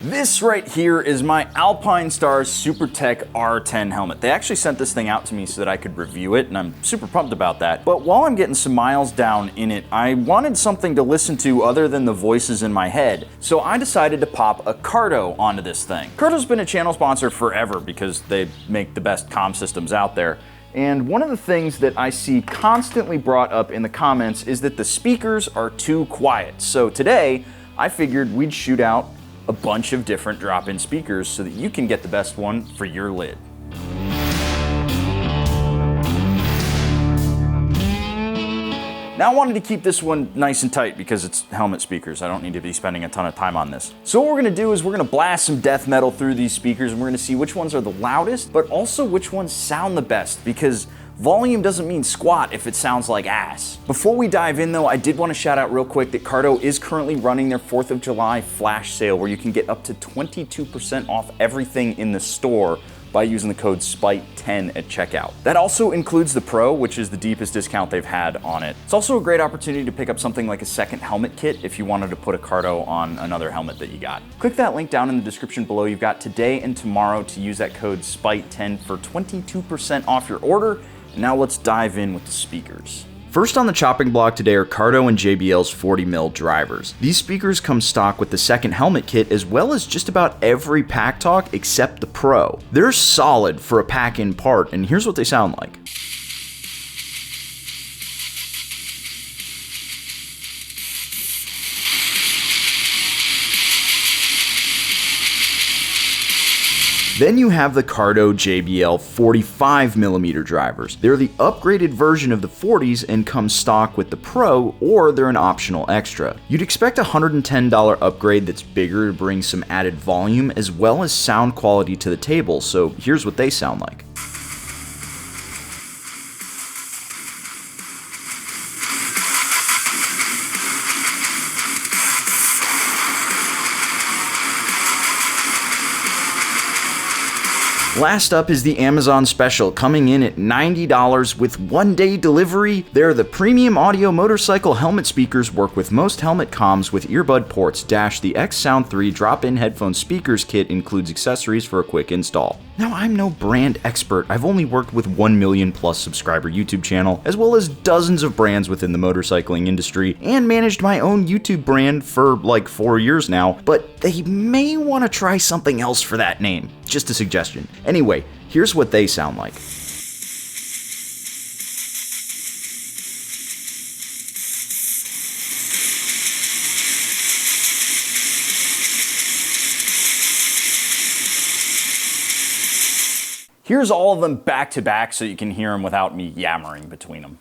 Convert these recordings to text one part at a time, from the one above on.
This right here is my Alpinestars SuperTech R10 helmet. They actually sent this thing out to me so that I could review it, and I'm super pumped about that. But while I'm getting some miles down in it, I wanted something to listen to other than the voices in my head. So I decided to pop a Cardo onto this thing. Cardo's been a channel sponsor forever because they make the best comm systems out there. And one of the things that I see constantly brought up in the comments is that the speakers are too quiet. So today, I figured we'd shoot out a bunch of different drop-in speakers so that you can get the best one for your lid. Now I wanted to keep this one nice and tight because it's helmet speakers. I don't need to be spending a ton of time on this. So what we're gonna do is we're gonna blast some death metal through these speakers and we're gonna see which ones are the loudest, but also which ones sound the best, because volume doesn't mean squat if it sounds like ass. Before we dive in though, I did want to shout out real quick that Cardo is currently running their 4th of July flash sale where you can get up to 22% off everything in the store by using the code SPITE10 at checkout. That also includes the Pro, which is the deepest discount they've had on it. It's also a great opportunity to pick up something like a second helmet kit if you wanted to put a Cardo on another helmet that you got. Click that link down in the description below. You've got today and tomorrow to use that code SPITE10 for 22% off your order. Now let's dive in with the speakers. First on the chopping block today are Cardo and JBL's 40mm drivers. These speakers come stock with the second helmet kit as well as just about every pack talk except the Pro. They're solid for a pack-in part, and here's what they sound like. Then you have the Cardo JBL 45mm drivers. They're the upgraded version of the 40s and come stock with the Pro, or they're an optional extra. You'd expect a $110 upgrade that's bigger to bring some added volume as well as sound quality to the table, so here's what they sound like. Last up is the Amazon Special, coming in at $90 with 1-day delivery. They're the premium audio motorcycle helmet speakers, work with most helmet comms with earbud ports. The XSound 3 drop-in headphone speakers kit includes accessories for a quick install. Now, I'm no brand expert. I've only worked with 1 million plus subscriber YouTube channel, as well as dozens of brands within the motorcycling industry, and managed my own YouTube brand for like 4 years now, but they may want to try something else for that name. Just a suggestion. Anyway, here's what they sound like. Here's all of them back to back so you can hear them without me yammering between them.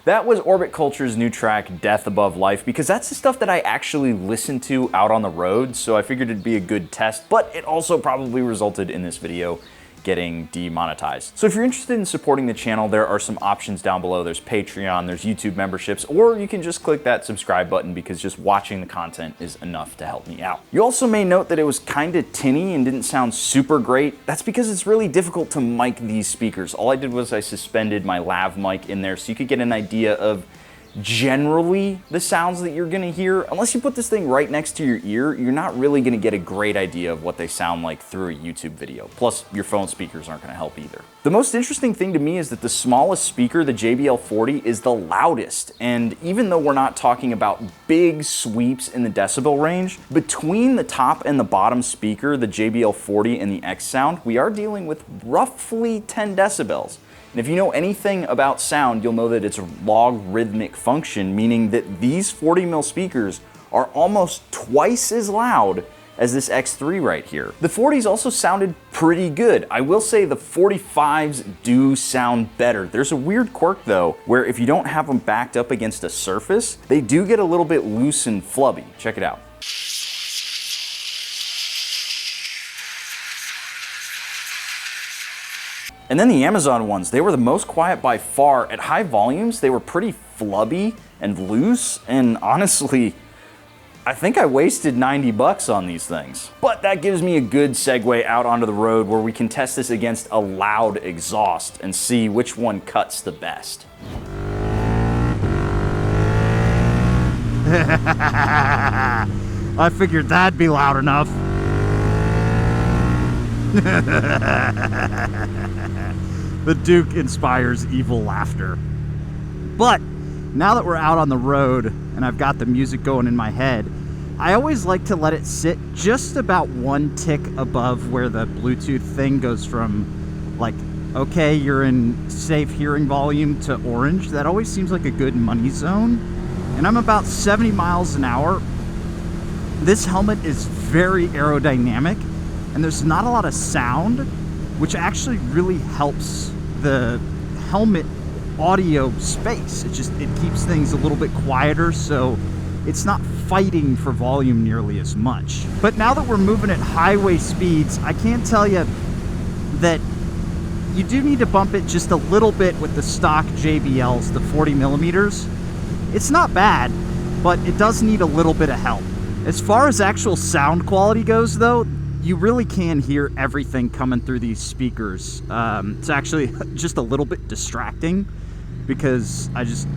That was Orbit Culture's new track, Death Above Life, because that's the stuff that I actually listen to out on the road, so I figured it'd be a good test, but it also probably resulted in this video getting demonetized. So if you're interested in supporting the channel, there are some options down below. There's Patreon, there's YouTube memberships, or you can just click that subscribe button because just watching the content is enough to help me out. You also may note that it was kind of tinny and didn't sound super great. That's because it's really difficult to mic these speakers. All I did was I suspended my lav mic in there so you could get an idea of generally the sounds that you're gonna hear. Unless you put this thing right next to your ear, you're not really gonna get a great idea of what they sound like through a YouTube video. Plus, your phone speakers aren't gonna help either. The most interesting thing to me is that the smallest speaker, the JBL 40, is the loudest. And even though we're not talking about big sweeps in the decibel range, between the top and the bottom speaker, the JBL 40 and the XSound, we are dealing with roughly 10 decibels. And if you know anything about sound, you'll know that it's a logarithmic function, meaning that these 40mm speakers are almost twice as loud as this X3 right here. The 40s also sounded pretty good. I will say the 45s do sound better. There's a weird quirk though, where if you don't have them backed up against a surface, they do get a little bit loose and flubby. Check it out. And then the Amazon ones, they were the most quiet by far. At high volumes, they were pretty flubby and loose, and honestly, I think I wasted 90 bucks on these things. But that gives me a good segue out onto the road where we can test this against a loud exhaust and see which one cuts the best. I figured that'd be loud enough. The Duke inspires evil laughter. But now that we're out on the road and I've got the music going in my head, I always like to let it sit just about one tick above where the Bluetooth thing goes from, like, okay, you're in safe hearing volume to orange. That always seems like a good money zone. And I'm about 70 miles an hour. This helmet is very aerodynamic and there's not a lot of sound, which actually really helps the helmet audio space. It keeps things a little bit quieter, so it's not fighting for volume nearly as much. But now that we're moving at highway speeds, I can tell you that you do need to bump it just a little bit with the stock JBLs, the 40 millimeters. It's not bad, but it does need a little bit of help. As far as actual sound quality goes though, you really can hear everything coming through these speakers. It's actually just a little bit distracting because I just,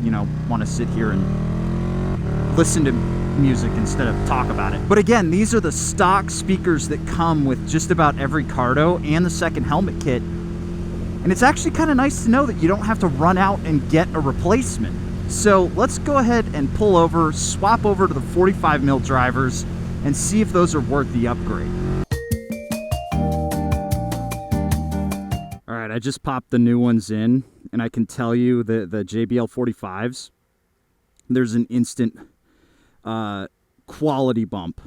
want to sit here and listen to music instead of talk about it. But again, these are the stock speakers that come with just about every Cardo and the second helmet kit. And it's actually kind of nice to know that you don't have to run out and get a replacement. So let's go ahead and pull over, swap over to the 45 mil drivers and see if those are worth the upgrade. All right, I just popped the new ones in, and I can tell you that the JBL 45s, there's an instant quality bump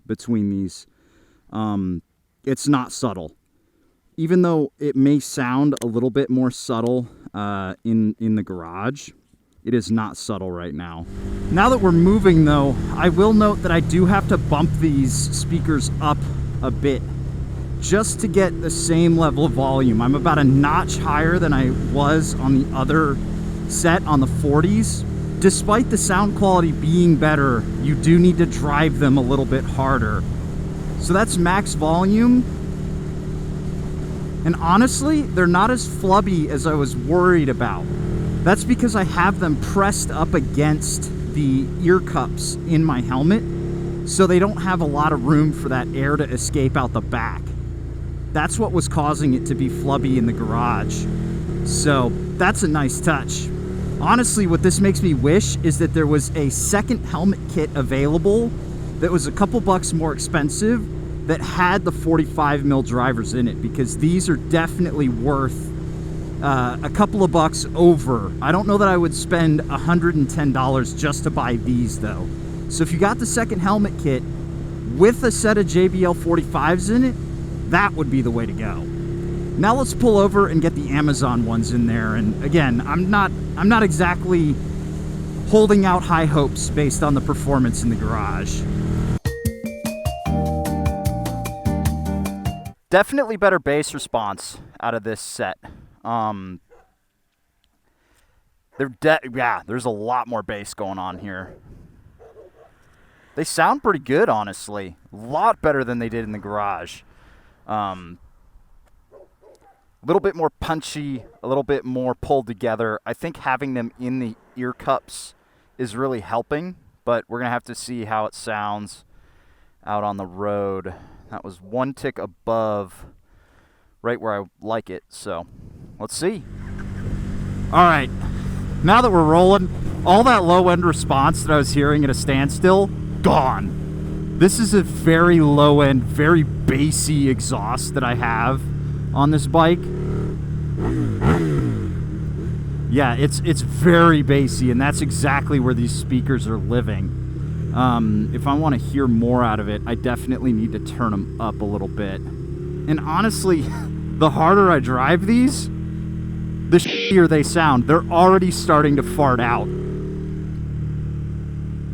between these. It's not subtle. Even though it may sound a little bit more subtle in the garage, it is not subtle right now. Now that we're moving though, I will note that I do have to bump these speakers up a bit just to get the same level of volume. I'm about a notch higher than I was on the other set on the 40s. Despite the sound quality being better, you do need to drive them a little bit harder. So that's max volume. And honestly, they're not as flubby as I was worried about. That's because I have them pressed up against the ear cups in my helmet, so they don't have a lot of room for that air to escape out the back. That's what was causing it to be flubby in the garage. So that's a nice touch. Honestly, what this makes me wish is that there was a second helmet kit available that was a couple bucks more expensive that had the 45 mil drivers in it, because these are definitely worth a couple of bucks over. I don't know that I would spend $110 just to buy these though. So if you got the second helmet kit with a set of JBL 45s in it, that would be the way to go. Now let's pull over and get the Amazon ones in there. And again, I'm not exactly holding out high hopes based on the performance in the garage. Definitely better bass response out of this set. There's a lot more bass going on here. They sound pretty good, honestly. A lot better than they did in the garage. A little bit more punchy, a little bit more pulled together. I think having them in the ear cups is really helping, but we're going to have to see how it sounds out on the road. That was one tick above right where I like it, so let's see. All right, now that we're rolling, all that low-end response that I was hearing at a standstill, gone. This is a very low-end, very bassy exhaust that I have on this bike. Yeah, it's very bassy, and that's exactly where these speakers are living. If I want to hear more out of it, I definitely need to turn them up a little bit. And honestly, the harder I drive these, the shittier they sound. They're already starting to fart out.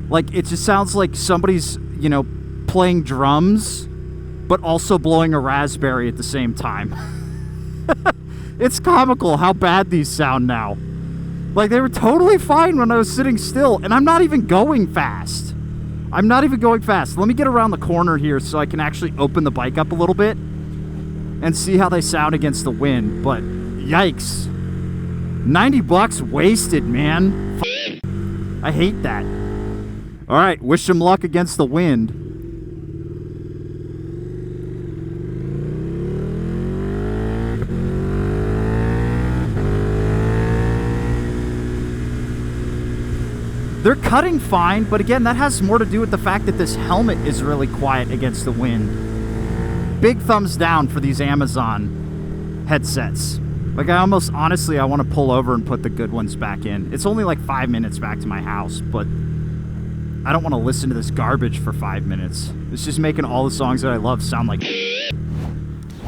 Like, it just sounds like somebody's, you know, playing drums, but also blowing a raspberry at the same time. It's comical how bad these sound now. Like, they were totally fine when I was sitting still, and I'm not even going fast. I'm not even going fast. Let me get around the corner here so I can actually open the bike up a little bit and see how they sound against the wind. But yikes. $90 wasted, man. I hate that. All right, wish them luck against the wind. They're cutting fine, but again, that has more to do with the fact that this helmet is really quiet against the wind. Big thumbs down for these Amazon headsets. Like, I honestly, I want to pull over and put the good ones back in. It's only like 5 minutes back to my house, but I don't want to listen to this garbage for 5 minutes. It's just making all the songs that I love sound like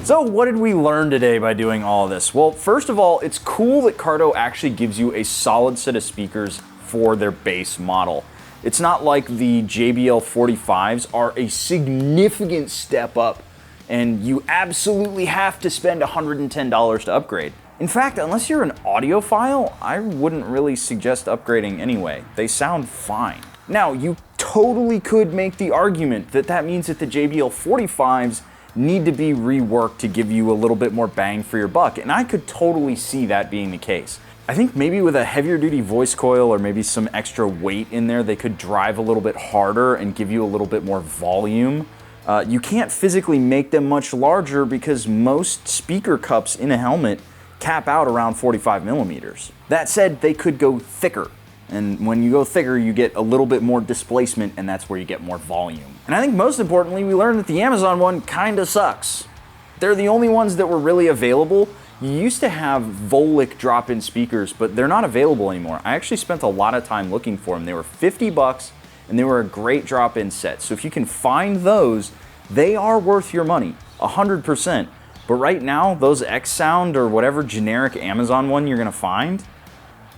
So what did we learn today by doing all of this? Well, first of all, it's cool that Cardo actually gives you a solid set of speakers for their base model. It's not like the JBL 45s are a significant step up and you absolutely have to spend $110 to upgrade. In fact, unless you're an audiophile, I wouldn't really suggest upgrading anyway. They sound fine. Now, you totally could make the argument that that means that the JBL 45s need to be reworked to give you a little bit more bang for your buck, and I could totally see that being the case. I think maybe with a heavier duty voice coil or maybe some extra weight in there, they could drive a little bit harder and give you a little bit more volume. You can't physically make them much larger because most speaker cups in a helmet cap out around 45 millimeters. That said, they could go thicker. And when you go thicker, you get a little bit more displacement, and that's where you get more volume. And I think most importantly, we learned that the Amazon one kinda sucks. They're the only ones that were really available. You used to have Volek drop-in speakers, but they're not available anymore. I actually spent a lot of time looking for them. They were $50, and they were a great drop-in set. So if you can find those, they are worth your money, 100%. But right now, those XSound or whatever generic Amazon one you're gonna find,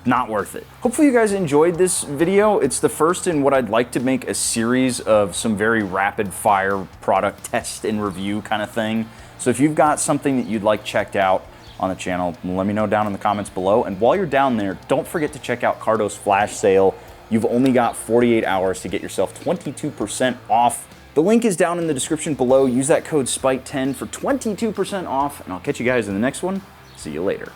not worth it. Hopefully you guys enjoyed this video. It's the first in what I'd like to make a series of some very rapid fire product test and review kind of thing. So if you've got something that you'd like checked out on the channel, let me know down in the comments below. And while you're down there, don't forget to check out Cardo's flash sale. You've only got 48 hours to get yourself 22% off. The link is down in the description below. Use that code SPIKE10 for 22% off, and I'll catch you guys in the next one. See you later.